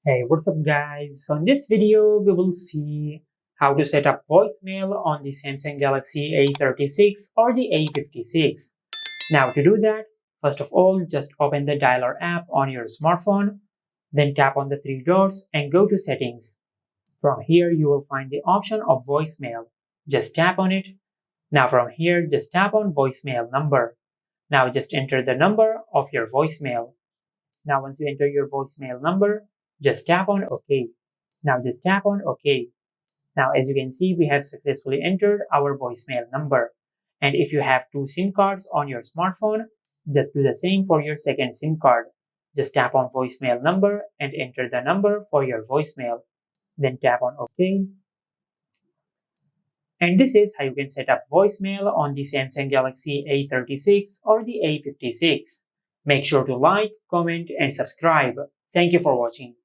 Hey, what's up guys? So in this video, we will see how to set up voicemail on the Samsung Galaxy A36 or the A56. Now to do that, first of all, just open the dialer app on your smartphone, then tap on the three dots and go to settings. From here, you will find the option of voicemail. Just tap on it. Now from here, just tap on voicemail number. Now just enter the number of your voicemail. Now once you enter your voicemail number, just tap on OK. Now just tap on OK. Now as you can see, we have successfully entered our voicemail number. And if you have two SIM cards on your smartphone, just do the same for your second SIM card. Just tap on voicemail number and enter the number for your voicemail. Then tap on OK. And this is how you can set up voicemail on the Samsung Galaxy A36 or the A56. Make sure to like, comment, and subscribe. Thank you for watching.